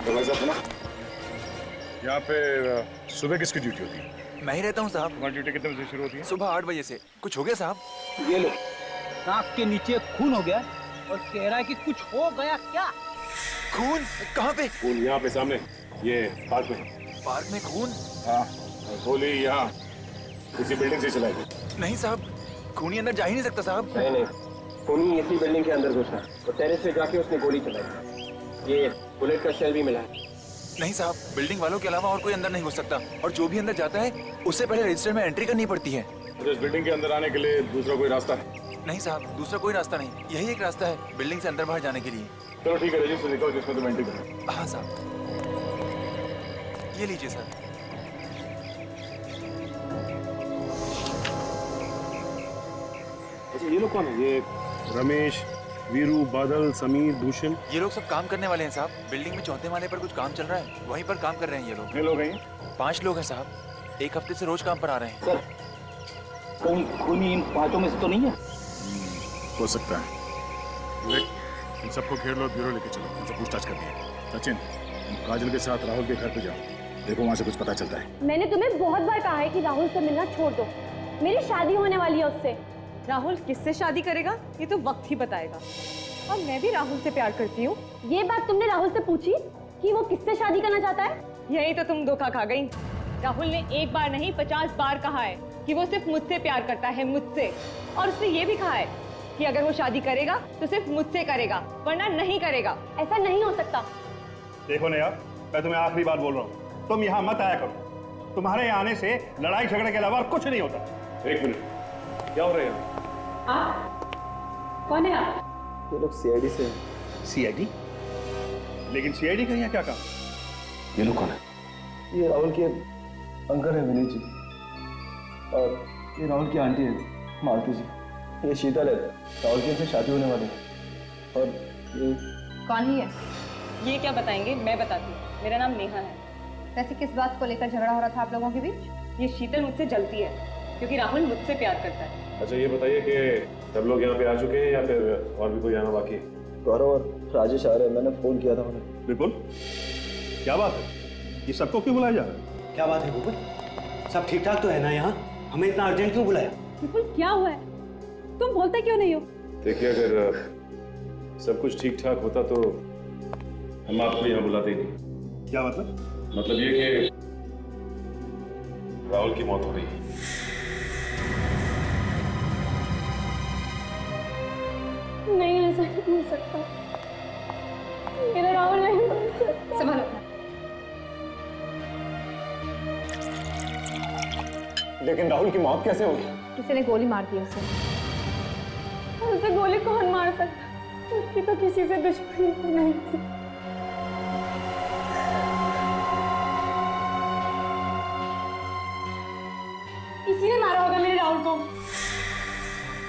तो भाई साहब सुना, यहाँ पे सुबह किसकी ड्यूटी होती है? मैं ही रहता हूँ साहब। तुम्हारी ड्यूटी कितने बजे से शुरू होती है? सुबह 8 बजे से। कुछ हो गया साहब? ये लो, नाक के नीचे खून हो गया और कह रहा है कि कुछ हो गया क्या? खून? कहाँ पे? खून यहाँ पे सामने, ये पार्क में। पार्क में खून? हाँ, गोली यहाँ इसी बिल्डिंग से चलाई गई। नहीं साहब, खूनी अंदर जा ही नहीं सकता साहब। नहीं, खूनी इसी बिल्डिंग के अंदर घुसा और टेरेस पे जाके उसने गोली चलाई। ये बुलेट का शेल भी मिला है। नहीं साहब, बिल्डिंग वालों के अलावा और कोई अंदर नहीं घुस सकता, और जो भी अंदर जाता है उससे पहले रजिस्टर में एंट्री करनी पड़ती है। तो इस बिल्डिंग के अंदर आने के लिए दूसरा कोई रास्ता है? नहीं साहब, दूसरा कोई रास्ता नहीं, यही एक रास्ता है बिल्डिंग से अंदर बाहर जाने के लिए। चलो ठीक है, रजिस्टर दिखाओ जिसमें तुम एंट्री करो। हाँ साहब, ये लीजिए सर। अच्छा, ये लोग कौन है? ये रमेश, वीरू, बादल, समीर, भूषण, ये लोग सब काम करने वाले हैं साहब। बिल्डिंग में चौथे माले पर कुछ काम चल रहा है, वहीं पर काम कर रहे हैं ये लोग। कितने लोग हैं? 5 लोग हैं साहब, एक हफ्ते से रोज काम पर आ रहे हैं। सर, कहीं खूनी इन 5 में से तो नहीं है? हो सकता है। विवेक, इन सबको घेर लो, ब्यूरो लेके चलो, इनसे पूछताछ करनी है। सचिन, तुम काजल के साथ राहुल के घर पे जाओ, देखो वहाँ से कुछ पता चलता है। मैंने तुम्हें बहुत बार कहा है कि राहुल से मिलना छोड़ दो, मेरी शादी होने वाली है उससे। राहुल किससे शादी करेगा ये तो वक्त ही बताएगा। और मैं भी राहुल से प्यार करती हूँ। ये बात तुमने राहुल से पूछी कि वो किससे शादी करना चाहता है? यही तो तुम धोखा खा गई। राहुल ने एक बार नहीं 50 बार कहा है कि वो सिर्फ मुझसे प्यार करता है, मुझसे। और उसने ये भी कहा है कि अगर वो शादी करेगा तो सिर्फ मुझसे करेगा, वरना नहीं करेगा। ऐसा नहीं हो सकता। देखो नेहा, मैं तुम्हें आखिरी बार बोल रहा हूँ, तुम यहाँ मत आया करो। तुम्हारे यहाँ आने से लड़ाई झगड़े के अलावा कुछ नहीं होता। एक मिनट, क्या हो रहा है यहाँ? कौन है आप? ये लोग सीआईडी से हैं। सीआईडी? लेकिन सीआईडी का यहाँ क्या काम? ये लोग कौन है? ये राहुल के अंकल है विनीत जी, और ये राहुल की आंटी है मालती जी। ये शीतल है, राहुल की से शादी होने वाली है। और ये कौन ही है? ये क्या बताएंगे, मैं बताती हूँ। मेरा नाम नेहा है। वैसे किस बात को लेकर झगड़ा हो रहा था आप लोगों के बीच? ये शीतल मुझसे जलती है क्योंकि राहुल मुझसे प्यार करता है। अच्छा, ये बताइए कि सब लोग यहाँ पे आ चुके हैं या फिर और भी कोई आना बाकी है? गौरव और राजेश आ रहे हैं, मैंने फोन किया था उन्हें। विपुल, क्या बात है? ये सबको क्यों बुलाया जा रहा है? क्या बात है विपुल? सब ठीक ठाक तो है ना यहाँ? हमें इतना अर्जेंट क्यों बुलाया? विपुल क्या हुआ है? तुम बोलते क्यों नहीं हो? देखिए, अगर सब कुछ ठीक ठाक होता तो हम आपको यहाँ बुलाते ही नहीं। क्या मतलब? मतलब ये कि राहुल की मौत हो गई है। नहीं, ऐसा नहीं हो सकता। मेरा राहुल नहीं हो सकता। संभालो। लेकिन राहुल की मौत कैसे होगी? किसी ने गोली मार दी उसे। उसे गोली कौन मार सकता? उसकी तो किसी से दुश्मनी नहीं थी। किसी ने मारा होगा मेरे राहुल को।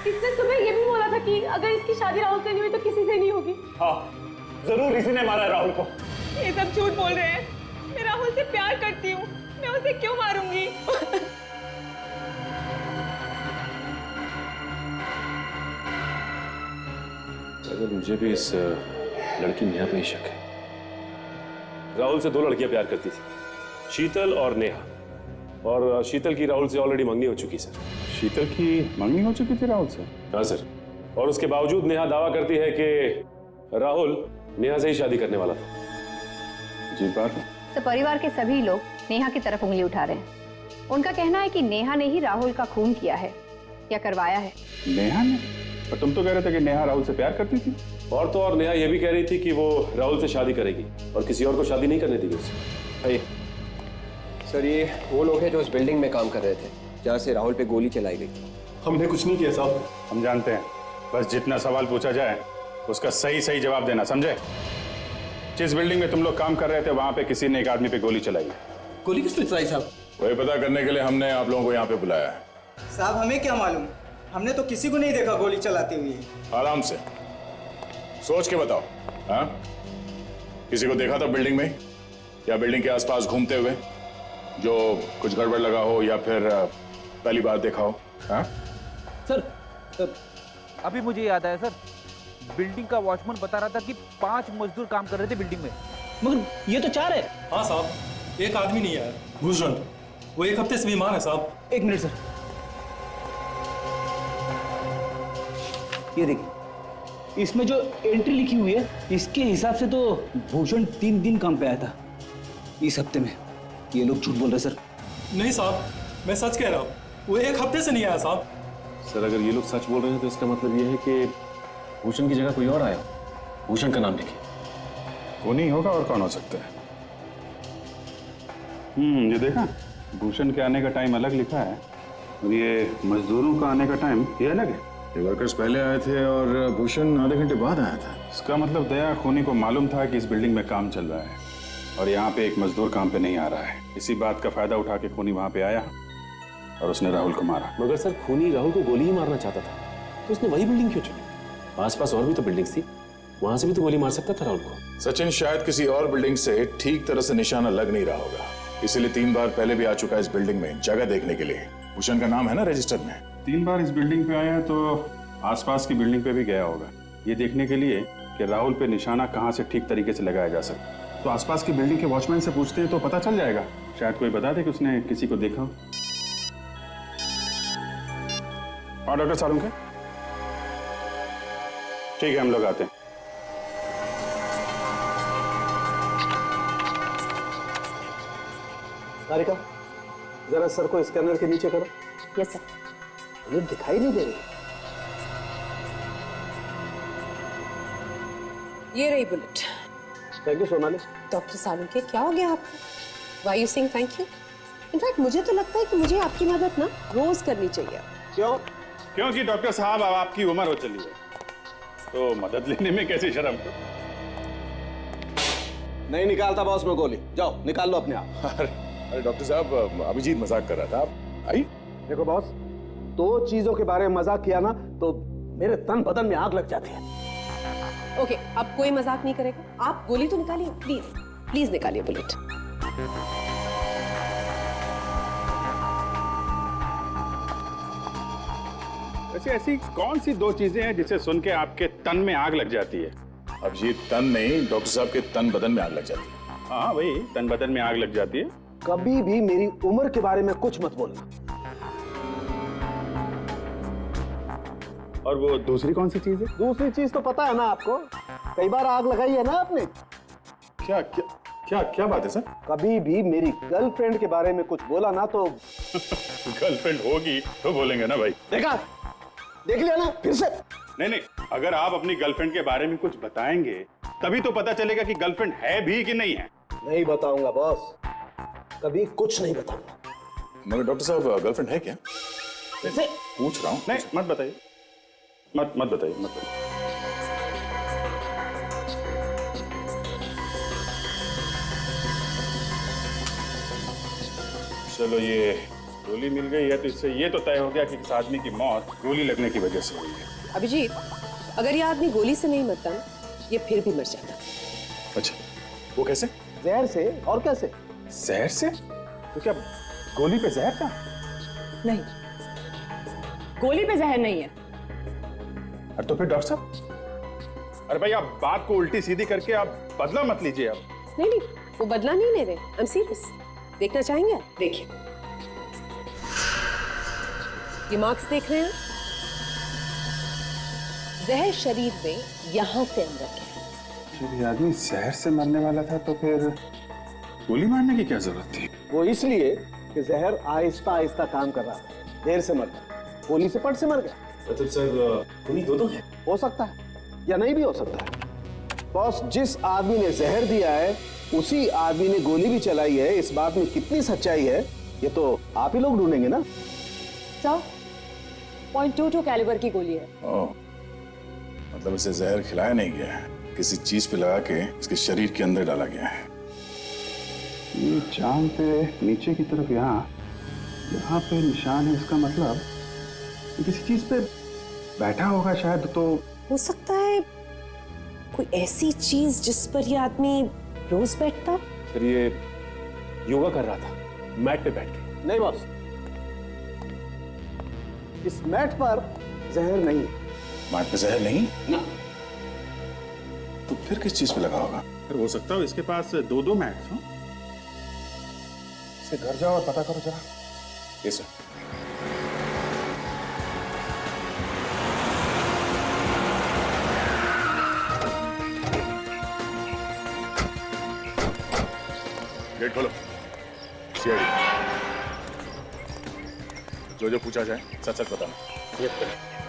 इसने सुबह ये भी बोला था कि अगर इसकी शादी राहुल से नहीं हुई तो किसी से नहीं होगी। हाँ, जरूर इसी ने मारा है राहुल को। ये सब झूठ बोल रहे हैं। मैं राहुल से प्यार करती हूँ, मैं उसे क्यों मारूंगी? अगर मुझे भी इस लड़की नेहा पे ही शक है। राहुल से 2 लड़कियां प्यार करती थी, शीतल और नेहा। और शीतल की राहुल से ऑलरेडी मंगनी हो चुकी सर। शीतल की मंगनी हो चुकी थी राहुल से? हाँ सर, और उसके बावजूद नेहा दावा करती है कि राहुल नेहा से ही शादी करने वाला था। जी बात है। तो परिवार के सभी लोग नेहा की तरफ उंगली उठा रहे हैं। उनका कहना है कि नेहा ने ही राहुल का खून किया है या करवाया है। नेहा ने? पर तुम तो कह रहे थे कि नेहा राहुल से प्यार करती थी। और तो और नेहा यह भी कह रही थी कि वो राहुल से शादी करेगी और किसी और को शादी नहीं करने देगी उसे। सर, ये वो लोग हैं जो उस बिल्डिंग में काम कर रहे थे जहाँ से राहुल पे गोली चलाई गई थी। हमने कुछ नहीं किया साहब। हम जानते हैं, बस जितना सवाल पूछा जाए उसका सही सही जवाब देना, समझे? जिस बिल्डिंग में तुम लोग काम कर रहे थे वहां पे किसी ने एक आदमी पे गोली चलाई। गोली किसने चलाई साहब? वही पता करने के लिए हमने आप लोगों को यहाँ पे बुलाया है। साहब हमें क्या मालूम, हमने तो किसी को नहीं देखा गोली चलाते हुए। आराम से सोच के बताओ। हाँ, किसी को देखा था बिल्डिंग में या बिल्डिंग के आसपास घूमते हुए जो कुछ गड़बड़ लगा हो या फिर पहली बार देखा हो? हाँ सर, अभी मुझे याद आया सर, बिल्डिंग का वॉचमैन बता रहा था कि 5 मजदूर काम कर रहे थे बिल्डिंग में। मगर ये तो 4 है। हाँ साहब, एक आदमी नहीं आया, भूषण। वो 1 हफ्ते से बीमार है साहब। 1 मिनट सर, ये देखिए, इसमें जो एंट्री लिखी हुई है इसके हिसाब से तो भूषण 3 दिन काम पे आया था इस हफ्ते में। ये लोग झूठ बोल रहे सर। नहीं साहब, मैं सच कह रहा हूँ, वो 1 हफ्ते से नहीं आया साहब। सर अगर ये लोग सच बोल रहे हैं तो इसका मतलब ये है कि भूषण की जगह कोई और आया। भूषण का नाम लिखिए। वो नहीं होगा और कौन हो सकता है? ये देखा, भूषण के आने का टाइम अलग लिखा है और ये मजदूरों का आने का टाइम ये अलग है। ये वर्कर्स पहले आए थे और भूषण आधे घंटे बाद आया था। इसका मतलब दया खूनी को मालूम था कि इस बिल्डिंग में काम चल रहा है और यहाँ पे एक मजदूर काम पे नहीं आ रहा है। इसी बात का फायदा उठा के खूनी वहां पे आया और उसने राहुल को मारा। मगर सर खूनी राहुल को गोली ही मारना चाहता था, तो उसने वही बिल्डिंग क्यों चुनी? आसपास और भी तो बिल्डिंग्स थी, वहां से भी तो गोली मार सकता था राहुल को। सचिन, शायद किसी और बिल्डिंग से ठीक तरह से निशाना लग नहीं रहा होगा, इसीलिए 3 बार पहले भी आ चुका है इस बिल्डिंग में जगह देखने के लिए। भूषण का नाम है ना रजिस्टर में। 3 बार इस बिल्डिंग पे आया तो आसपास की बिल्डिंग पे भी गया होगा, ये देखने के लिए कि राहुल पे निशाना कहाँ से ठीक तरीके से लगाया जा सकता। तो आसपास की बिल्डिंग के वॉचमैन से पूछते हैं तो पता चल जाएगा, शायद कोई बता दे कि उसने किसी को देखा हो। और डॉक्टर सारुण के ठीक है, हम लोग आते हैं। सारिका, जरा सर को स्कैनर के नीचे करो। Yes sir. मुझे दिखाई नहीं दे रही। ये रही bullet. Thank you Sonali. Doctor Salunke, क्या हो गया आपको? Why you saying thank you? In fact मुझे तो लगता है कि मुझे आपकी मदद ना रोज करनी चाहिए। क्यों? क्योंकि डॉक्टर साहब अब आपकी उम्र हो चली है, तो मदद लेने में कैसी शर्म। नहीं निकालता बॉस में गोली, जाओ निकाल लो अपने आप। अरे डॉक्टर साहब, अभिजीत मजाक कर रहा था। आप आई। देखो बॉस, 2 चीजों के बारे में मजाक किया ना तो मेरे तन बदन में आग लग जाती है। ओके, अब कोई मजाक नहीं करेगा। आप गोली तो निकालिए, प्लीज प्लीज निकालिए बुलेट। वैसे ऐसी कौन सी 2 चीजें हैं जिसे सुन के आपके तन में आग लग जाती है? अभिजीत, तन नहीं, डॉक्टर साहब के तन बदन में आग लग जाती है। हाँ वही, तन बदन में आग लग जाती है। कभी भी मेरी उम्र के बारे में कुछ मत बोलना। और वो दूसरी कौन सी चीज है? दूसरी चीज तो पता है ना आपको, कई बार आग लगाई है ना आपने। क्या क्या क्या क्या बात है सर? कभी भी मेरी गर्लफ्रेंड के बारे में कुछ बोला ना तो गर्लफ्रेंड होगी तो बोलेंगे ना भाई। देखा, देख लिया ना फिर से। नहीं नहीं, अगर आप अपनी गर्लफ्रेंड के बारे में कुछ बताएंगे तभी तो पता चलेगा कि गर्लफ्रेंड है भी कि नहीं है। नहीं बताऊंगा बॉस, कभी कुछ नहीं बताऊंगा। मगर डॉक्टर साहब, गर्लफ्रेंड है क्या? कैसे? पूछ रहा हूँ। नहीं, मत बताइए, मत बताइए, मत बताइए। चलो, ये गोली मिल गई है तो इससे ये तो तय हो गया कि इस आदमी की मौत गोली लगने की वजह से हुई है। अभिजीत, अगर ये आदमी गोली से नहीं मरता ना, ये फिर भी मर जाता। अच्छा, वो कैसे? जहर से। और कैसे? जहर से? तो क्या गोली पे जहर था? नहीं, गोली पे जहर नहीं है। और तो फिर डॉक्टर साहब, अरे भाई आप बात को उल्टी सीधी करके आप बदला मत लीजिए। आप नहीं नहीं, वो बदला नहीं ले रहे। I am serious. देखना चाहेंगे? देखिए, ये मार्क्स देख रहे हैं? जहर शरीर में यहां से अंदर गया। जब ये आदमी जहर से मरने वाला था तो फिर गोली मारने की क्या जरूरत थी? वो इसलिए कि जहर आहिस्ता आहिस्ता काम कर रहा था, देर से मरता, गोली से पट से मर गया। मतलब सर खूनी 2 है? हो सकता है या नहीं भी हो सकता है। बॉस, जिस आदमी ने जहर दिया है उसी आदमी ने गोली भी चलाई है। इस बात में कितनी सच्चाई है ये तो आप ही लोग ढूंढेंगे ना। सर, .22 कैलिबर की गोली है। ओह, मतलब इसे जहर खिलाया नहीं गया है, किसी चीज पे लगा के इसके शरीर के अंदर डाला गया है। ये जान पे नीचे की तरफ यहाँ पे निशान है, इसका मतलब किसी चीज पे बैठा होगा शायद। तो हो सकता है कोई ऐसी चीज जिस पर ये आदमी रोज बैठता। सर ये योगा कर रहा था मैट पे बैठ के। नहीं बॉस, इस मैट पर जहर नहीं है। मैट पे जहर नहीं? ना। तो फिर किस चीज पे लगा होगा? फिर हो सकता है इसके पास 2-2 मैट्स हो। से घर जाओ और पता करो जरा। ये सर। गेट खोलो। सीआईडी। जो पूछा जाए सच सच बताना।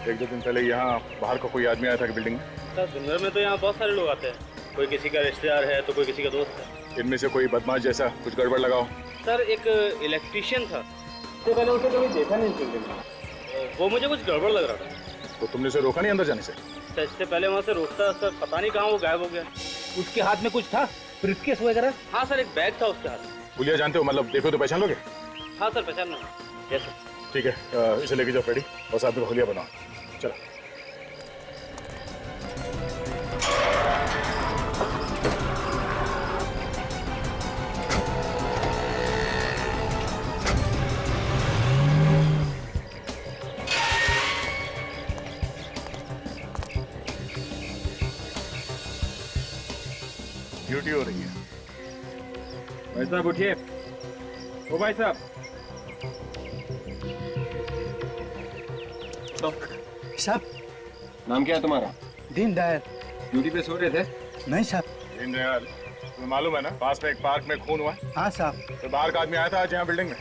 एक दो दिन पहले यहाँ बाहर का कोई आदमी आया था कि बिल्डिंग में? सर दिन भर में तो यहाँ बहुत सारे लोग आते हैं। कोई किसी का रिश्तेदार है तो कोई किसी का दोस्त है। इनमें से कोई बदमाश जैसा कुछ गड़बड़ लगाओ। सर एक इलेक्ट्रिशियन था। इससे पहले उसे कभी देखा नहीं बिल्डिंग में। वो मुझे कुछ गड़बड़ लग रहा था। तो तुमने उसे रोका नहीं अंदर जाने से? सर इससे पहले वहाँ से रोकता सर, पता नहीं कहाँ वो गायब हो गया। उसके हाथ में कुछ था, ब्रीफकेस वगैरह? हाँ सर, एक बैग था उसके हाथ में। पुलिया जानते हो, मतलब देखो तो पहचान लोगे? हाँ सर पहचान लो। Yes sir. ठीक है, इसे लेके जाओ फ्रेडी और साथ में होलिया बनाओ। चलो। ड्यूटी हो रही है। भाई साहब उठिए। ओ भाई साहब। साहब, नाम क्या है तुम्हारा? दीनदयाल। ड्यूटी पे सो रहे थे? नहीं साहब। दीनदयाल, तुम्हें मालूम है ना पास में एक पार्क में खून हुआ? हाँ साहब। तो बाहर का आदमी आया था आज यहाँ बिल्डिंग में।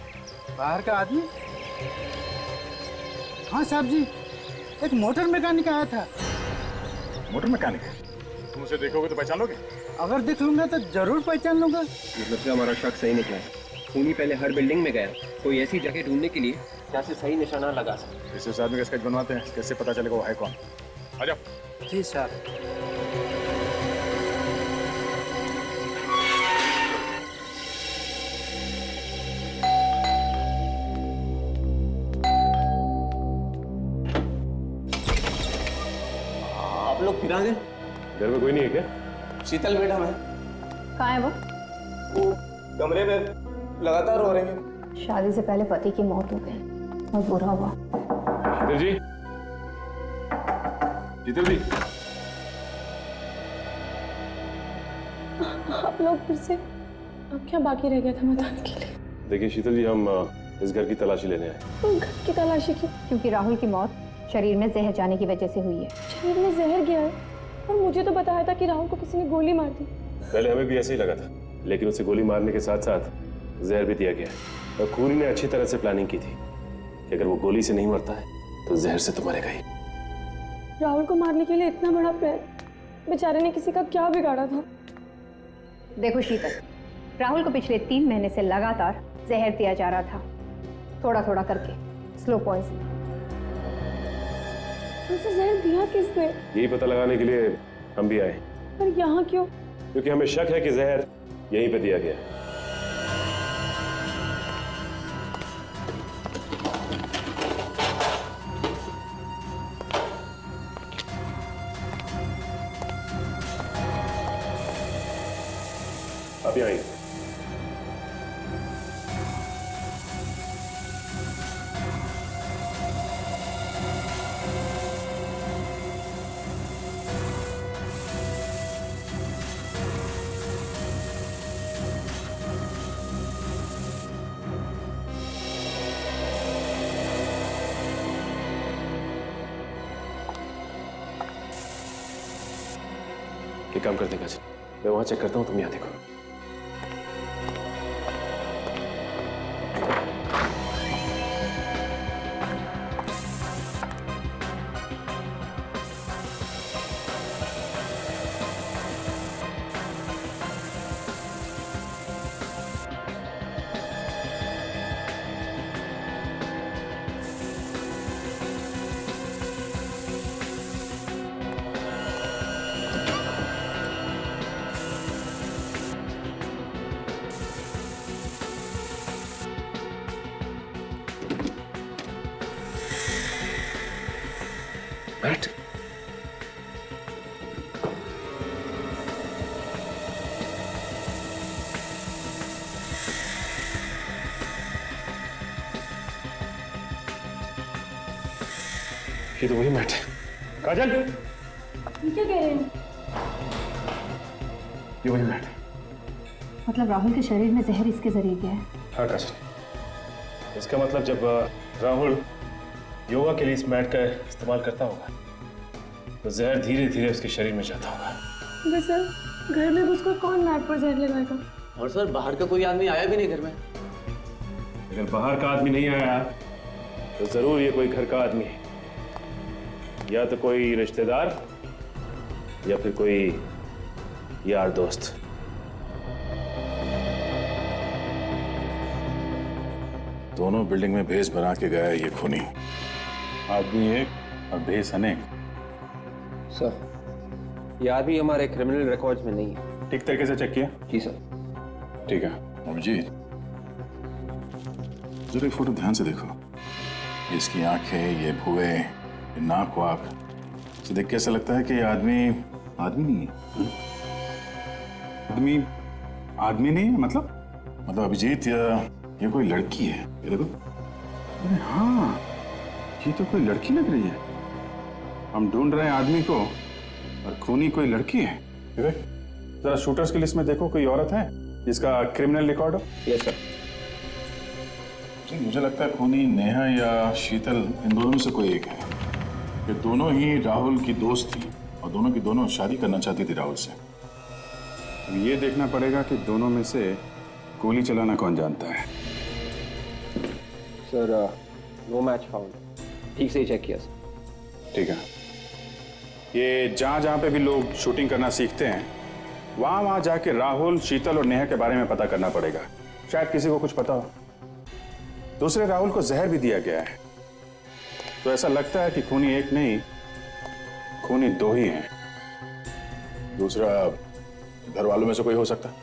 बाहर का आदमी? हाँ साहब जी, एक मोटर मैकेनिक आया था। Motor mechanic? तुम उसे देखोगे तो पहचान लोगे? अगर देख लूंगा तो जरूर पहचान लूंगा। मतलब से हमारा शक सही निकला है। खूनी पहले हर बिल्डिंग में गया, कोई ऐसी जगह ढूंढने के लिए जहाँ से सही निशाना लगा सके। इस आदमी का स्केच बनवाते हैं, कैसे पता चलेगा वो है कौन? आ जाओ। जी साहब। आप लोग फिर आ गए? घर में कोई नहीं है क्या? शीतल मैडम है। कहाँ है वो? वो कमरे में लगातार रो रही है। शादी से पहले पति की मौत हो गई, बहुत बुरा हुआ। शीतल जी, शीतल जी। आप लोग फिर से, अब क्या बाकी रह गया था बताने के लिए? देखिए शीतल जी, हम इस घर की तलाशी लेने आए। तो घर की तलाशी की? क्योंकि राहुल की मौत शरीर में जहर जाने की वजह से हुई है। शरीर में जहर गया है? और मुझे तो बताया था कि राहुल को किसी ने गोली मार दी। पहले हमें भी ऐसे ही लगा था, लेकिन उसे गोली मारने के साथ साथ जहर भी दिया गया है। और खूनी ने अच्छी तरह से प्लानिंग की थी कि अगर वो गोली से नहीं मरता है तो जहर से तो मरेगा ही। राहुल को मारने के लिए इतना बड़ा प्लान, बेचारे ने किसी का क्या बिगाड़ा था? देखो शीतल, राहुल को पिछले 3 महीने से लगातार जहर दिया जा रहा था, थोड़ा थोड़ा करके, स्लो पॉइजन। उसे जहर दिया किसने? यही पता लगाने के लिए हम भी आए। पर यहाँ क्यों? क्योंकि हमें शक है कि जहर यहीं पे दिया गया है। अभी आएंगे। ये काम कर देगा जी, मैं वहां चेक करता हूं, तुम यहाँ देखो। बैठ। ये तो वही मैट है। काजल, क्या कह रहे हैं? ये वही मैट। मतलब राहुल के शरीर में जहर इसके जरिए गया है? हाँ काजल, इसका मतलब जब राहुल योगा के लिए इस मैट का इस्तेमाल करता होगा तो जहर धीरे धीरे उसके शरीर में जाता होगा। सर घर में घुसकर कौन मैट पर जहर लगाएगा? और सर बाहर का कोई आदमी आया भी नहीं घर में। अगर बाहर का आदमी नहीं आया तो जरूर ये कोई घर का आदमी है, या तो कोई रिश्तेदार या फिर कोई यार दोस्त। दोनों बिल्डिंग में भेस बना के गया है ये खूनी। आदमी एक और भेस अनेक। सर ये आदमी हमारे क्रिमिनल रिकॉर्ड्स में नहीं है। ठीक तरीके से चेक किया? जी सर। ठीक है अभिजीत, जरा ये फोटो ध्यान से देखो। इसकी आंखें, ये भुवे, ये नाक वाक, इसे देख के ऐसा लगता है कि ये आदमी नहीं है। आदमी नहीं है मतलब? मतलब अभिजीत, ये कोई लड़की है। ये देखो। अरे हाँ, ये तो कोई लड़की लग रही है। हम ढूंढ रहे हैं आदमी को और खूनी कोई लड़की है। जरा शूटर्स की लिस्ट में देखो, कोई औरत है जिसका क्रिमिनल रिकॉर्ड हो? Yes sir. जी, मुझे लगता है खूनी नेहा या शीतल, इन दोनों में से कोई एक है। ये दोनों ही राहुल की दोस्त थी और दोनों की दोनों शादी करना चाहती थी राहुल से। अब ये देखना पड़ेगा कि दोनों में से गोली चलाना कौन जानता है। Sir no match found. ठीक से ही चेक किया सर। ठीक है, ये जहां जहां पे भी लोग शूटिंग करना सीखते हैं वहां वहां जाके राहुल, शीतल और नेहा के बारे में पता करना पड़ेगा। शायद किसी को कुछ पता हो। दूसरे राहुल को जहर भी दिया गया है, तो ऐसा लगता है कि खूनी एक नहीं, खूनी दो ही हैं। दूसरा घर वालों में से कोई हो सकता है।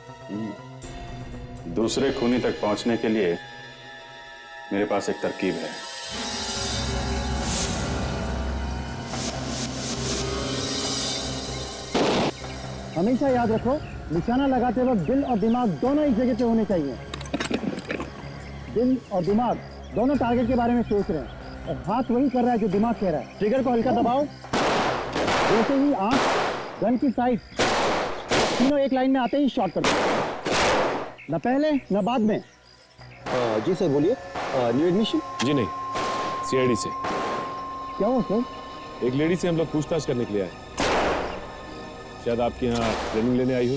दूसरे खूनी तक पहुंचने के लिए मेरे पास एक तरकीब है। हमेशा याद रखो, निशाना लगाते वक्त दिल और दिमाग दोनों एक जगह पे होने चाहिए। दिल और दिमाग दोनों टारगेट के बारे में सोच रहे हैं और हाथ वही कर रहा है जो दिमाग कह रहा है। ट्रिगर को हल्का दबाओ। जैसे ही आंख, गन की साइड, तीनों एक लाइन में आते ही शॉट कर दो। न पहले न बाद में। जी सर बोलिए। New admission? जी नहीं, सीआईडी से। क्या हो सर? एक लेडी से हम लोग पूछताछ करने के लिए आए। शायद आपके यहाँ ट्रेनिंग लेने आई हो।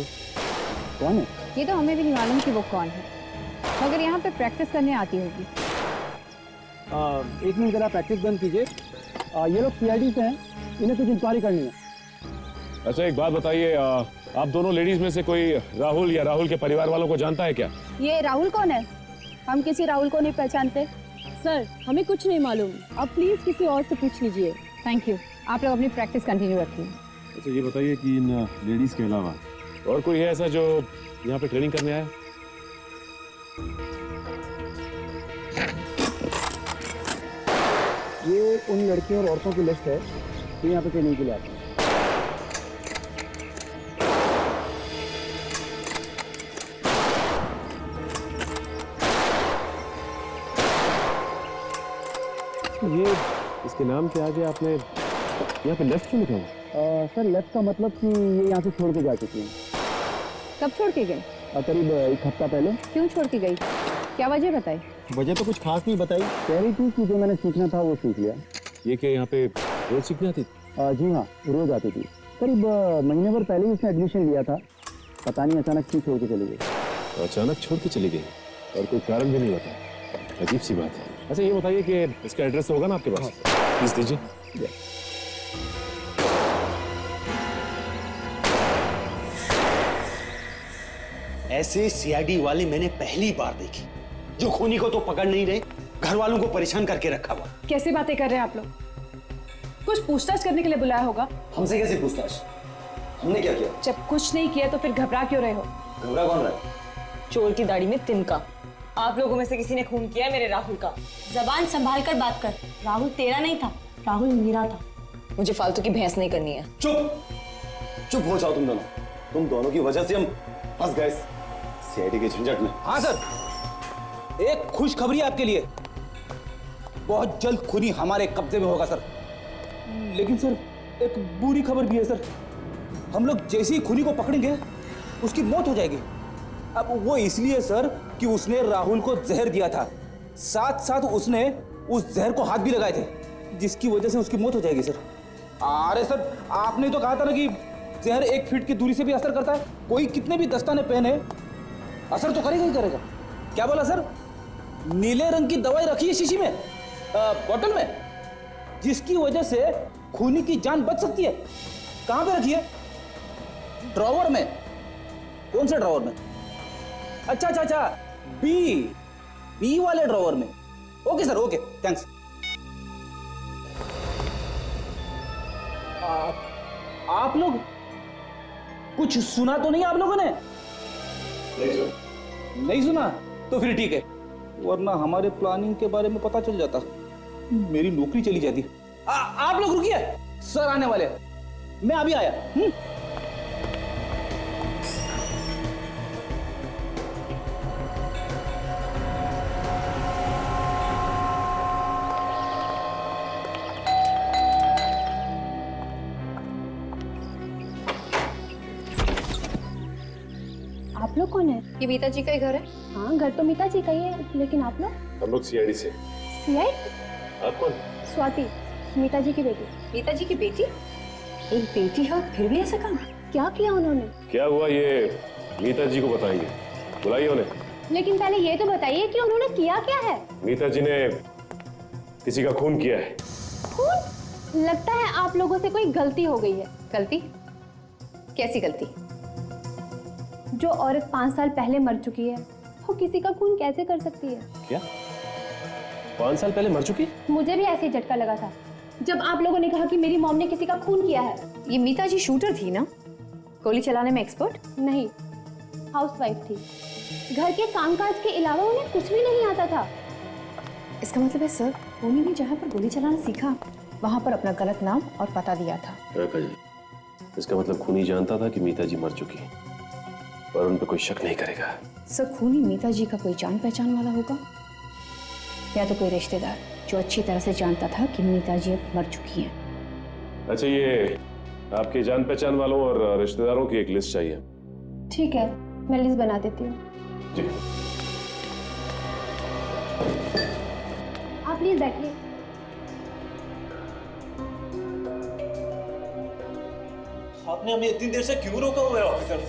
कौन है? ये तो हमें भी नहीं मालूम कि वो कौन है, मगर यहाँ पे प्रैक्टिस करने आती होगी। एक मिनट जरा प्रैक्टिस बंद कीजिए। ये लोग सीआईडी से हैं, इन्हें कुछ इंक्वायरी करनी है। अच्छा एक बात बताइए, आप दोनों लेडीज में से कोई राहुल या राहुल के परिवार वालों को जानता है क्या? ये राहुल कौन है? हम किसी राहुल को नहीं पहचानते। सर हमें कुछ नहीं मालूम, आप प्लीज किसी और से पूछ लीजिए। Thank you. आप लोग अपनी प्रैक्टिस कंटिन्यू रखिए। अच्छा ये बताइए कि इन लेडीज के अलावा और कोई है ऐसा जो यहाँ पे ट्रेनिंग करने आया? ये उन लड़कियों और औरतों की लिस्ट है जो यहाँ पे ट्रेनिंग के लिए आते हैं। ये इसके नाम के आगे आपने यहाँ पे लेफ्ट क्यों लिखा हुआ? सर लेफ्ट का मतलब कि ये यहाँ से छोड़ के जा चुकी हैं। कब छोड़ के गई? करीब एक हफ्ता पहले। क्यों छोड़ के गई? क्या वजह बताई? वजह तो कुछ खास नहीं बताई, कह रही थी कि जो मैंने सीखना था वो सीख लिया। ये क्या यहाँ पे रोज सीखने आती? जी हाँ, रोज आती थी। करीब महीने भर पहले ही उसने एडमिशन लिया था, पता नहीं अचानक क्यों छोड़ के चली गई। तो अचानक छोड़ के चली गई और कोई कारण भी नहीं बता? अजीब सी बात है। अच्छा ये बताइए कि इसका एड्रेस होगा ना आपके पास? प्लीज दीजिए। ऐसे सीआईडी वाले मैंने पहली बार देखी, जो खूनी को तो पकड़ नहीं रहे, घर वालों को परेशान करके रखा हुआ। कैसी बातें कर रहे हैं आप लोग? कुछ पूछताछ करने के लिए बुलाया होगा। हमसे कैसे पूछताछ? हमने क्या किया? जब कुछ नहीं किया तो फिर घबरा क्यों रहे हो? घबरा कौन रहा है? चोर की दाढ़ी में तिनका। आप लोगों में से किसी ने खून किया है मेरे राहुल का। जबान संभाल कर बात कर। राहुल तेरा नहीं था, राहुल मेरा था। मुझे फालतू की बहस नहीं करनी है। चुप हो जाओ तुम दोनों की वजह से हम फंस गए सीआईडी के झंझट में। हाँ सर, एक खुशखबरी आपके लिए, बहुत जल्द खूनी हमारे कब्जे में होगा सर। लेकिन सर एक बुरी खबर भी है सर, हम लोग जैसे ही खूनी को पकड़ेंगे उसकी मौत हो जाएगी। अब वो इसलिए सर कि उसने राहुल को जहर दिया था, साथ साथ उसने उस जहर को हाथ भी लगाए थे, जिसकी वजह से उसकी मौत हो जाएगी सर। अरे सर, आपने तो कहा था ना कि जहर 1 फीट की दूरी से भी असर करता है। कोई कितने भी दस्ताने पहने असर तो करेगा ही करेगा। क्या बोला सर? नीले रंग की दवाई रखी है शीशी में, बोतल में, जिसकी वजह से खूनी की जान बच सकती है। कहां पे रखी है? ड्रॉवर में। कौन से ड्रॉवर में? अच्छा अच्छा अच्छा, बी वाले ड्रॉवर में। Okay sir, okay, thanks. आप लोग कुछ सुना तो नहीं आप लोगों ने? नहीं सुना? तो फिर ठीक है, वरना हमारे प्लानिंग के बारे में पता चल जाता, मेरी नौकरी चली जाती। आप लोग रुकिए, सर आने वाले, मैं अभी आया। आप लोग कौन है? ये मीता जी का ही घर है। हाँ, घर तो मीता जी का ही है, लेकिन आप लोग? हम लोग सीआईडी से। सीआईडी? आप कौन? स्वाति, मीता जी की बेटी। मीता जी की बेटी? एक बेटी है और फिर भी ऐसा काम? क्या किया उन्होंने? क्या हुआ ये मीता जी को बताएंगे, बुलाइए उन्हें। लेकिन पहले ये तो बताइए कि उन्होंने किया क्या है? मीता जी ने किसी का खून किया है। खून? लगता है आप लोगों से कोई गलती हो गई है। गलती? कैसी गलती? जो औरत 5 साल पहले मर चुकी है, वो किसी का खून कैसे कर सकती है? क्या 5 साल पहले मर चुकी? मुझे भी ऐसे ही झटका लगा था जब आप लोगों ने कहा कि मेरी मॉम ने किसी का खून किया है। ये मीता जी शूटर थी ना? गोली चलाने में एक्सपर्ट? नहीं, हाउसवाइफ थी। घर के कामकाज के अलावा उन्हें कुछ भी नहीं आता था। इसका मतलब है सर, उन्हीं ने जहाँ पर गोली चलाना सीखा, वहाँ पर अपना गलत नाम और पता दिया था। इसका मतलब खूनी जानता था कि मीता जी मर चुकी है और उन पर कोई शक नहीं करेगा। सर, खूनी मीता जी का कोई जान पहचान वाला होगा, या तो कोई रिश्तेदार जो अच्छी तरह से जानता था कि मीता जी अब मर चुकी हैं। अच्छा, ये आपके जान पहचान वालों और रिश्तेदारों की एक लिस्ट चाहिए। ठीक है, मैं लिस्ट बना देती हूँ। आप प्लीज बैठिए। आपने हमें इतनी देर से क्यों रोका हुआ है ऑफिसर?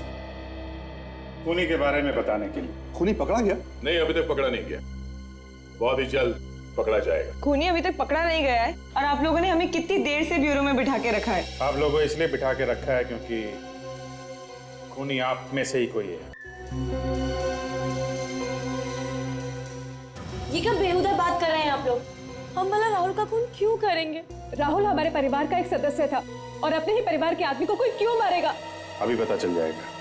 खूनी के बारे में बताने के लिए। खूनी पकड़ा गया? नहीं, अभी तक पकड़ा नहीं गया, बहुत ही जल्द पकड़ा जाएगा। खूनी अभी तक पकड़ा नहीं गया है और आप लोगों ने हमें कितनी देर से ब्यूरो में बिठा के रखा है? आप लोगों को इसलिए बिठा के रखा है क्योंकि खूनी आप में से ही कोई है। ये क्या बेहुदा बात कर रहे हैं आप लोग? हम भला राहुल का खून क्यों करेंगे? राहुल हमारे परिवार का एक सदस्य था और अपने ही परिवार के आदमी को कोई क्यों मारेगा? अभी पता चल जाएगा।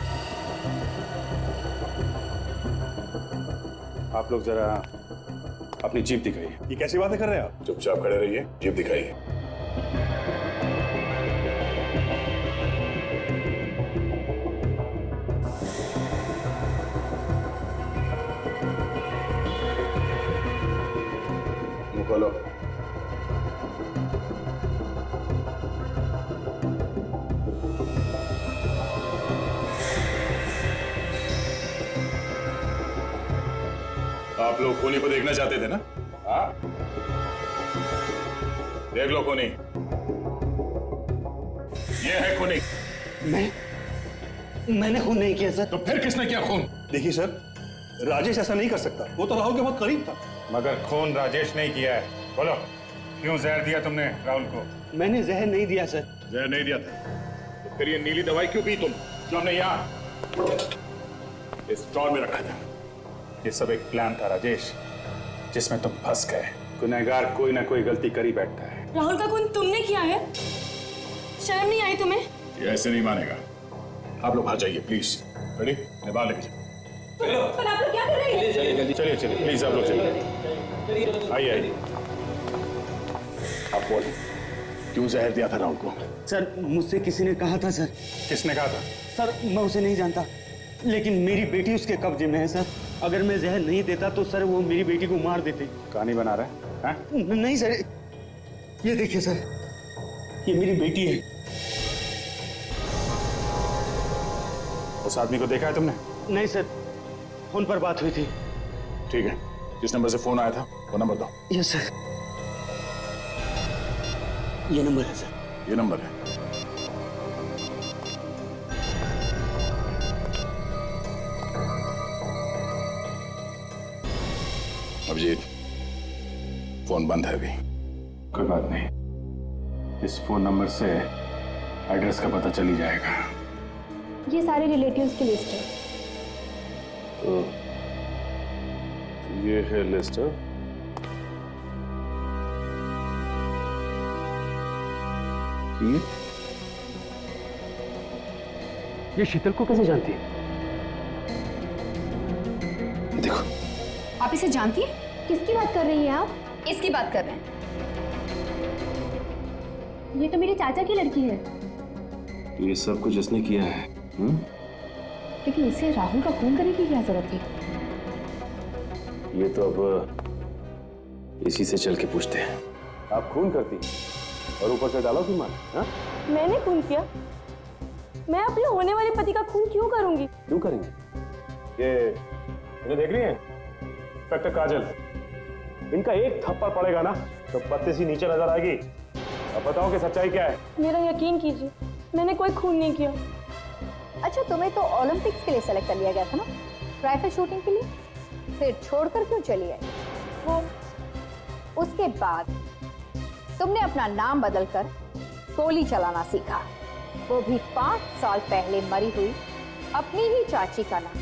आप लोग जरा अपनी जीप दिखाइए। ये कैसी बातें कर रहे हैं आप? चुपचाप खड़े रहिए, जीप दिखाइए। मुंह खोलो। आप लोग खूनी को देखना चाहते थे ना? हाँ, देख लो खूनी। ये है खूनी। मैंने खून नहीं किया सर। तो फिर किसने किया खून? देखिए सर, राजेश ऐसा नहीं कर सकता, वो तो राहुल के बहुत करीब था। मगर खून राजेश नहीं किया है। बोलो, क्यों जहर दिया तुमने राहुल को? मैंने जहर नहीं दिया सर। जहर नहीं दिया था तो फिर ये नीली दवाई क्यों पी तुम, जो हमने यहाँ इस स्टोर में रखा था? ये सब एक प्लान था राजेश, जिसमें तुम फंस गए। गुनहगार कोई ना कोई गलती कर ही बैठता है। राहुल का खून तुमने किया है? शर्म नहीं आई तुम्हें? ये ऐसे नहीं मानेगा। आप लोग बाहर जाइए प्लीज। रेडी? मैं बाहर लेके जाऊँ। पर आप लोग क्या कर रहे हैं? चलिए चलिए प्लीज, आप लोग चलिए। आइए आइए। आप बोलिए, क्यों जहर दिया था राहुल को? सर, मुझसे किसी ने कहा था सर। किसने कहा था? सर, मैं उसे नहीं जानता, लेकिन मेरी बेटी उसके कब्जे में है सर। अगर मैं जहर नहीं देता तो सर वो मेरी बेटी को मार देते। कहानी बना रहा है? नहीं सर, ये देखिए सर, ये मेरी बेटी है। उस आदमी को देखा है तुमने? नहीं सर, फोन पर बात हुई थी। ठीक है, जिस नंबर से फोन आया था वो नंबर दो। यस सर, ये नंबर है सर। ये नंबर है। अभिजीत, फोन बंद है अभी। कोई बात नहीं, इस फोन नंबर से एड्रेस का पता चल ही जाएगा। ये सारे रिलेटिव्स की लिस्ट है। ये है लिस्ट। ये शीतल को कैसे जानती है? देखो, आप इसे जानती है? किसकी बात कर रही हैं आप? इसकी बात कर रहे हैं। ये तो मेरे चाचा की लड़की है। ये सब कुछ इसने किया है। लेकिन इसे राहुल का खून करने की क्या जरूरत थी? ये तो अब इसी से चल के पूछते हैं। आप खून करती और ऊपर से डालो की मार। मैंने खून किया? मैं अपने होने वाले पति का खून क्यों करूंगी? क्यों करेंगे? ये इन्हें देख रही हैं? इंस्पेक्टर काजल, इनका एक थप्पड़ पड़ेगा ना तो पत्ते सी नीचे नजर आएगी। अब बताओ कि सच्चाई क्या है? मेरा यकीन कीजिए, मैंने कोई खून नहीं किया। अच्छा, तुम्हें तो ओलंपिक्स के लिए सेलेक्ट कर लिया गया था ना, राइफल शूटिंग के लिए, फिर छोड़कर क्यों चली आई? वो उसके बाद तुमने अपना नाम बदलकर गोली चलाना सीखा, वो भी 5 साल पहले मरी हुई अपनी ही चाची का नाम।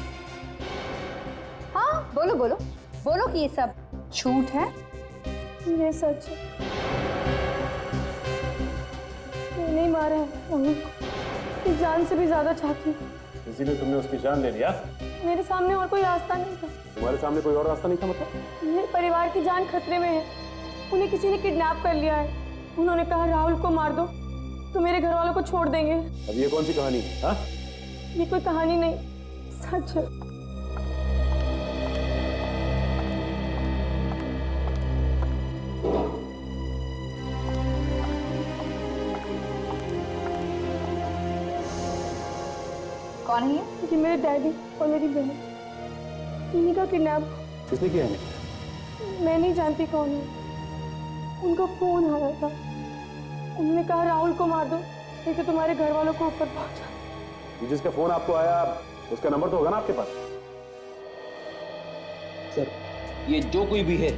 हाँ, बोलो बोलो बोलो कि ये सब झूठ है। ये सच है, मैंने ही मारा है राहुल को। इस जान से भी ज्यादा चाहती हूँ। इसीलिए तुमने उसकी जान ले लिया? मेरे सामने और कोई रास्ता नहीं था। तुम्हारे सामने कोई और रास्ता नहीं था मतलब? मेरे परिवार की जान खतरे में है। उन्हें किसी ने किडनैप कर लिया है। उन्होंने कहा राहुल को मार दो तो मेरे घर वालों को छोड़ देंगे। अब ये कौन सी कहानी है? हाँ? ये कोई कहानी नहीं, सच है। कौन है ये? ये मेरे डैडी और मेरी बहन, इन्हीं का किडनैप। किसने किया है? मैं नहीं जानती कौन है। उनका फोन आया था, उन्होंने कहा राहुल को मार दो नहीं तो तुम्हारे घर वालों को ऊपर पहुंचा। जिसका फोन आपको आया उसका नंबर तो होगा ना आपके पास? सर, ये जो कोई भी है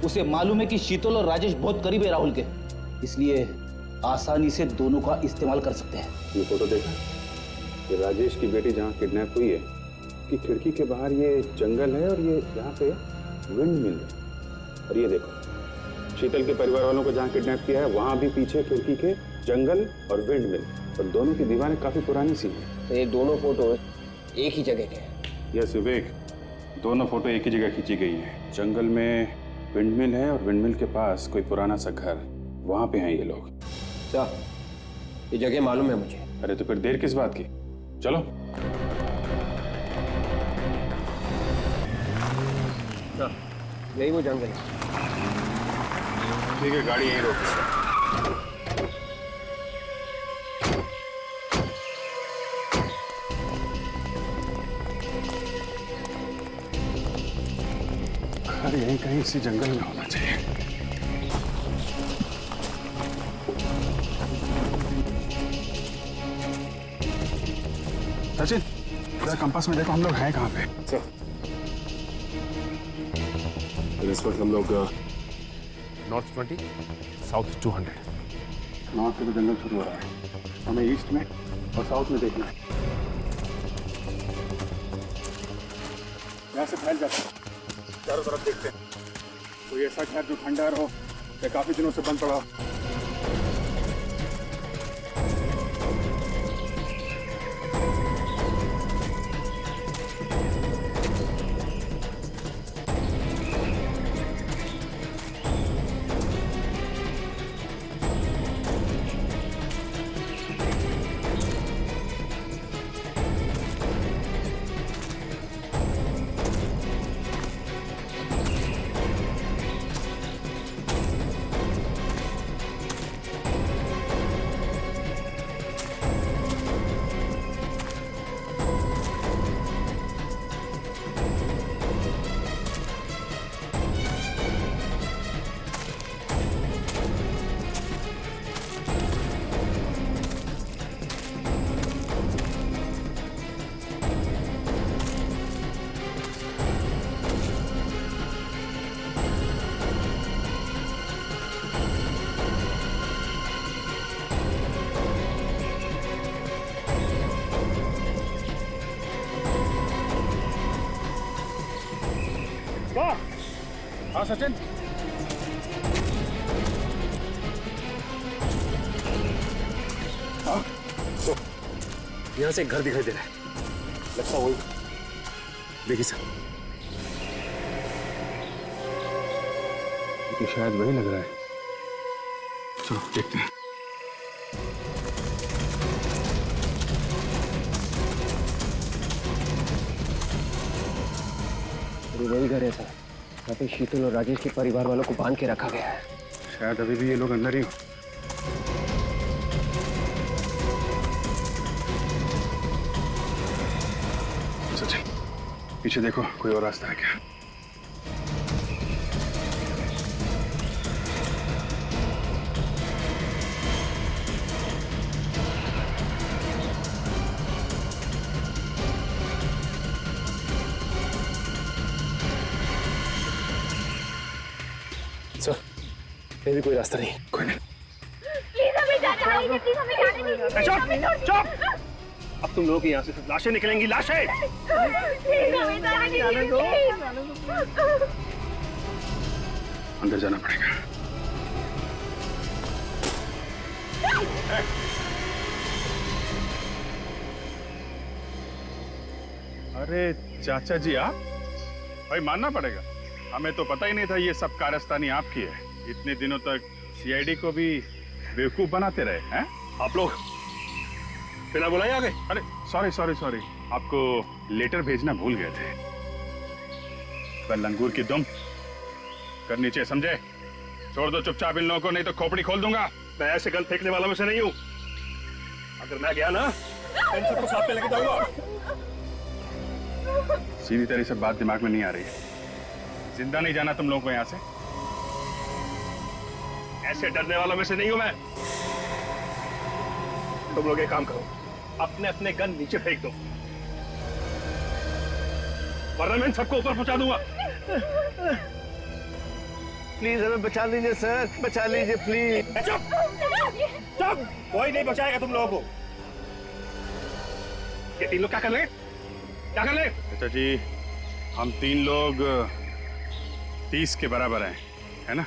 उसे मालूम है कि शीतल और राजेश बहुत करीब है राहुल के, इसलिए आसानी से दोनों का इस्तेमाल कर सकते हैं। ये फोटो देखा कि राजेश की बेटी जहाँ किडनैप हुई है कि खिड़की के बाहर ये जंगल है और ये यहाँ पे विंड मिल है। और ये देखो शीतल के परिवार वालों को जहाँ किडनैप किया है वहाँ भी पीछे खिड़की के जंगल और विंड मिल, और दोनों की दीवारें काफी पुरानी सी हैं। तो ये दोनों फोटो एक ही जगह के हैं? यस विवेक, दोनों फोटो एक ही जगह खींची गई है। जंगल में विंडमिल है और विंडमिल के पास कोई पुराना सा घर, वहाँ पे हैं ये लोग। अच्छा, ये जगह मालूम है मुझे। अरे तो फिर देर किस बात की, चलो। यही वो जंगल है। ठीक है, गाड़ी यहीं रोक। अरे यहीं कहीं इसी जंगल में होना चाहिए। सचिन, जरा कंपास में देखो हम लोग हैं कहाँ पे। इस वक्त हम लोग नॉर्थ 20 साउथ 200। नॉर्थ से तो जंगल शुरू हो रहा है, हमें ईस्ट में और साउथ में देखना है। यहाँ से फैल जाते हैं, चारों तरफ देखते हैं कोई ऐसा घर जो खंडहर हो या काफी दिनों से बंद पड़ा हो। हाँ सचिन। यहाँ से एक घर दिखाई दे रहा है, लगता वही। देखिए सर, ये शायद वही लग रहा है। चलो देखते हैं। ये वही घर है सर, यहाँ पे शीतल और राजेश के परिवार वालों को बांध के रखा गया है। शायद अभी भी ये लोग अंदर ही हो। सचिन, पीछे देखो, कोई और रास्ता है क्या? सर, ये भी कोई रास्ता नहीं। कोई नहीं। प्लीज हमें जाने दीजिए, प्लीज हमें जाने दीजिए। चुप! चुप! अब तुम लोगों की यहाँ से लाशें निकलेंगी, लाशें! प्लीज हमें जाने दीजिए। अंदर जाना पड़ेगा। अरे चाचा जी, आप? भाई मानना पड़ेगा, हमें तो पता ही नहीं था ये सब कारस्तानी आपकी है। इतने दिनों तक सीआईडी को भी बेवकूफ बनाते रहे हैं आप लोग। बिना बुलाए आ गए। अरे सॉरी सॉरी सॉरी, आपको लेटर भेजना भूल गए थे। पर लंगूर की दुम कर नीचे, समझे? छोड़ दो चुपचाप इन लोगों को, नहीं तो खोपड़ी खोल दूंगा। मैं ऐसे गन फेंकने वालों में से नहीं हूँ। अगर मैं गया ना, इन सबको साथ में लेके जाऊंगा। सीधी तरह से बात दिमाग में नहीं आ रही है। जिंदा नहीं जाना तुम लोगों को यहाँ से। ऐसे डरने वालों में से नहीं हूं मैं। तुम लोग एक काम करो, अपने अपने गन नीचे फेंक दो, वरना मैं इन सबको ऊपर पहुंचा दूंगा। प्लीज हमें बचा लीजिए सर, बचा लीजिए प्लीज। चुप! चुप! कोई नहीं बचाएगा तुम लोगों को। ये तीन लोग क्या कर रहे हैं? क्या कर रहे हैं? चाचा जी, हम तीन लोग 30 के बराबर हैं, है ना?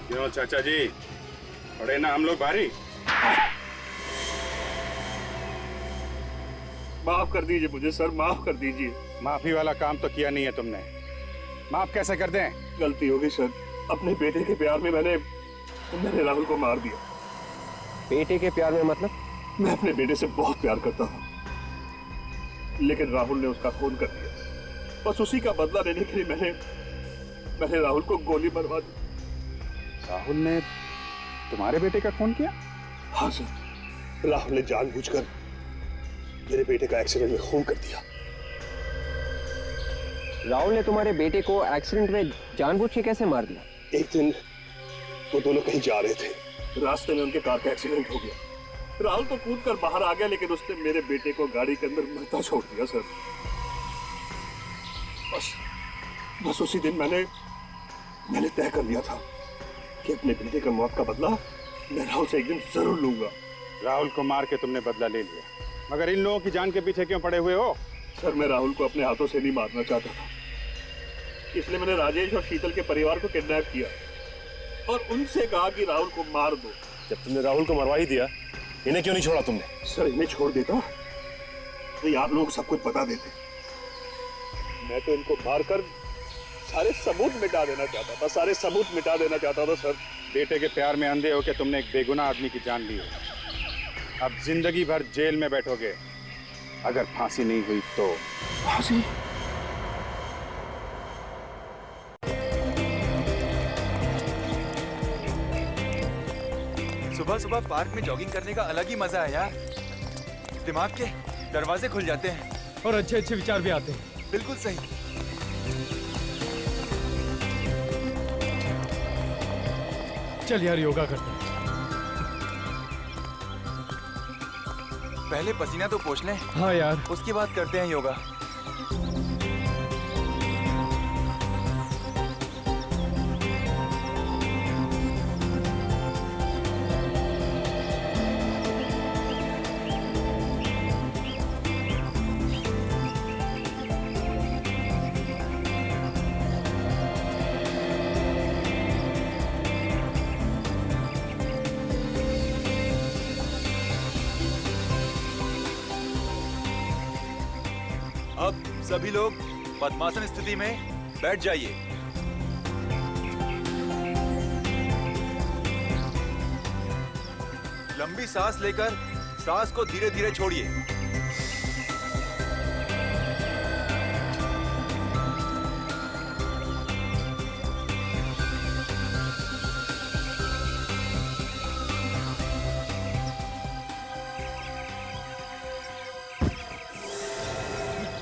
क्यों चाचा जी, पड़े ना हम लोग भारी? माफ कर दीजिए मुझे सर, माफ कर दीजिए। माफी वाला काम तो किया नहीं है तुमने, माफ कैसे कर दें? गलती हो गई सर, अपने बेटे के प्यार में मैंने राहुल को मार दिया। बेटे के प्यार में मतलब? मैं अपने बेटे से बहुत प्यार करता था, लेकिन राहुल ने उसका खून कर दिया। बस उसी का बदला लेने के लिए मैंने राहुल को गोली मरवा दी। राहुल ने तुम्हारे बेटे का खून किया? हाँ सर, राहुल ने जानबूझकर मेरे बेटे का एक्सीडेंट में खून कर दिया। राहुल ने तुम्हारे बेटे को एक्सीडेंट में जानबूझ के कैसे मार दिया? एक दिन वो दोनों कहीं जा रहे थे, रास्ते में उनके कार का एक्सीडेंट हो गया। राहुल तो कूद कर बाहर आ गया, लेकिन उसने मेरे बेटे को गाड़ी के अंदर मरता छोड़ दिया सर। बस उसी दिन मैंने तय कर लिया था कि अपने बेटे का मौत का बदला मैं राहुल से एक दिन जरूर लूंगा। राहुल को मार के तुमने बदला ले लिया, मगर इन लोगों की जान के पीछे क्यों पड़े हुए हो? सर, मैं राहुल को अपने हाथों से नहीं मारना चाहता था, इसलिए मैंने राजेश और शीतल के परिवार को किडनैप किया और उनसे कहा कि राहुल को मार दो। जब तुमने राहुल को मरवा ही दिया, इन्हें क्यों नहीं छोड़ा तुमने? सर, इन्हें छोड़ देता तो ये आप लोग सब कुछ बता देते। मैं तो इनको मारकर सारे सबूत मिटा देना चाहता था, सारे सबूत मिटा देना चाहता था सर। बेटे के प्यार में अंधे होकर तुमने एक बेगुनाह आदमी की जान ली है। अब जिंदगी भर जेल में बैठोगे, अगर फांसी नहीं हुई तो। फांसी? सुबह सुबह पार्क में जॉगिंग करने का अलग ही मजा है यार। दिमाग के दरवाजे खुल जाते हैं और अच्छे अच्छे विचार भी आते हैं। बिल्कुल सही। चल यार, योगा करते हैं। पहले पसीना तो पोंछ लें। हाँ यार। उसके बाद करते हैं योगा। अब सभी लोग पद्मासन स्थिति में बैठ जाइए। लंबी सांस लेकर सांस को धीरे धीरे छोड़िए।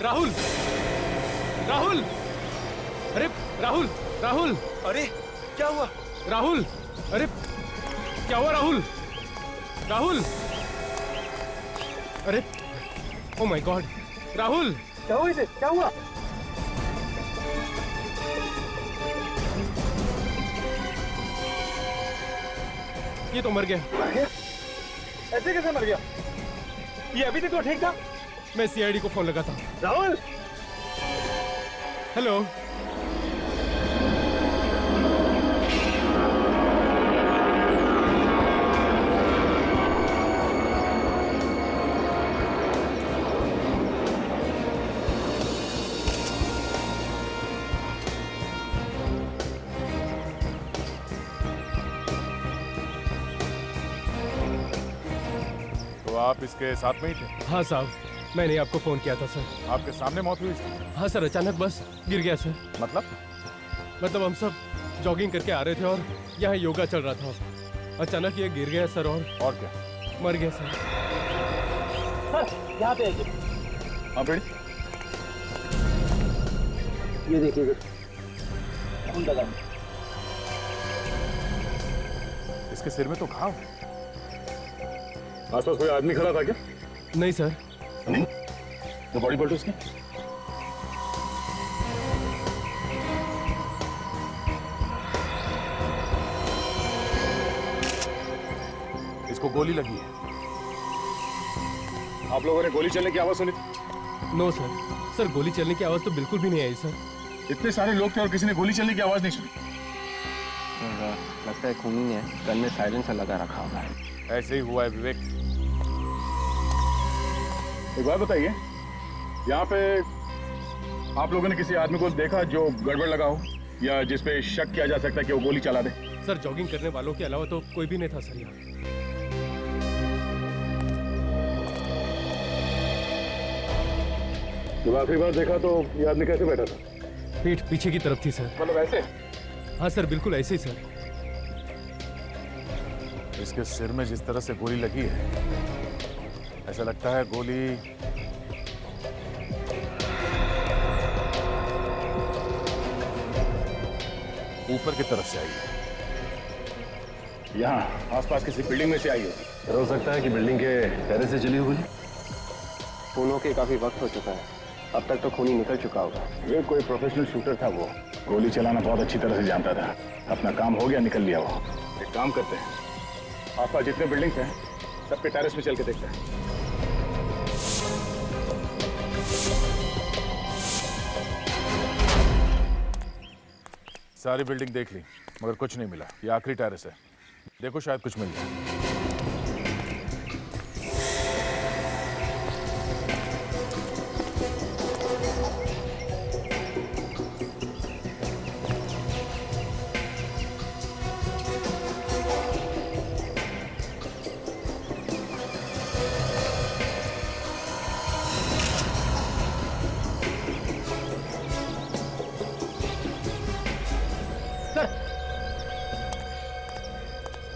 राहुल, राहुल, अरे राहुल, राहुल, अरे क्या हुआ? राहुल, अरे क्या हुआ राहुल? राहुल, अरे ओ माय गॉड, राहुल, क्या हुआ इसे? क्या हुआ? ये तो मर गया। मर गया? ऐसे कैसे मर गया? ये अभी तक तो ठीक था। मैं सीआईडी को फोन लगाता हूँ। राहुल, हेलो। तो आप इसके साथ में ही थे? हाँ साहब, मैंने आपको फोन किया था सर। आपके सामने मौत हुई इसकी? हाँ सर, अचानक बस गिर गया सर। मतलब हम सब जॉगिंग करके आ रहे थे और यहाँ योगा चल रहा था। अचानक ये गिर गया सर और क्या? मर गया सर। यहाँ पे आइए। आप रेडी? ये देखिए खून लगा। इसके सिर में तो घाव। आसपास कोई आदमी खड़ा था क्या? नहीं सर। नहीं? तो बॉडी पलटो उसकी। इसको गोली लगी है। आप लोगों ने गोली चलने की आवाज सुनी थी? No sir. सर गोली चलने की आवाज तो बिल्कुल भी नहीं आई सर। इतने सारे लोग थे और किसी ने गोली चलने की आवाज नहीं सुनी? लगता है खूनी ने गन में साइलेंसर लगा रखा होगा। ऐसे ही हुआ है विवेक। एक बात बताइए, यहाँ पे आप लोगों ने किसी आदमी को देखा जो गड़बड़ लगा हो या जिस पे शक किया जा सकता है कि वो गोली चला दे? सर जॉगिंग करने वालों के अलावा तो कोई भी नहीं था सर यहाँ। जब आखिरी बार देखा तो ये आदमी कैसे बैठा था? पीठ पीछे की तरफ थी सर। मतलब ऐसे? हाँ सर, बिल्कुल ऐसे ही सर। इसके सिर में जिस तरह से गोली लगी है, ऐसा लगता है गोली ऊपर की तरफ से आई है। यहाँ आसपास किसी बिल्डिंग में से आई होगी। हो सकता है कि बिल्डिंग के टेरेस से चली हो गोली। खूनों के काफी वक्त हो चुका है, अब तक तो खूनी निकल चुका होगा। ये कोई प्रोफेशनल शूटर था, वो गोली चलाना बहुत अच्छी तरह से जानता था। अपना काम हो गया, निकल लिया वो। एक काम करते हैं, आसपास जितने बिल्डिंग्स हैं सबके टेरेस में चल के देखते हैं। सारी बिल्डिंग देख ली मगर कुछ नहीं मिला। ये आखिरी टेरेस है, देखो शायद कुछ मिल जाए।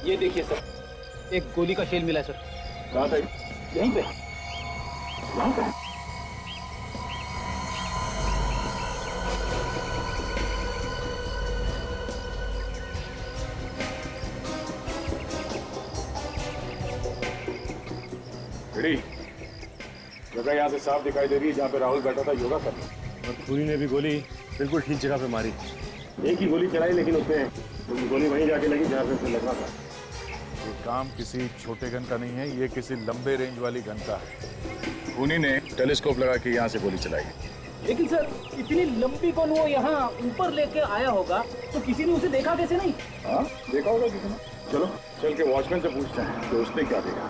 ये देखिए सर, एक गोली का शेल मिला है सर। कहाँ पे? यहीं पे। यहाँ पे? रेडी? जगह यहाँ से साफ दिखाई दे रही है जहाँ पे राहुल बैठा था योगा करने। और खूनी ने भी गोली बिल्कुल ठीक जगह पे मारी। एक ही गोली चलाई, लेकिन उसमें गोली वहीं जाके लगी जहाँ पे उसे लगना था। ये काम किसी छोटे गन का नहीं है, ये किसी लंबे रेंज वाली गन का है। खूनी ने टेलीस्कोप लगा के यहाँ से गोली चलाई। लेकिन सर इतनी लंबी गन वो यहाँ ऊपर लेके आया होगा तो किसी ने उसे देखा कैसे नहीं? हाँ देखा होगा किसी ने। चलो चल के वॉचमैन से पूछते हैं कि उसने क्या देखा।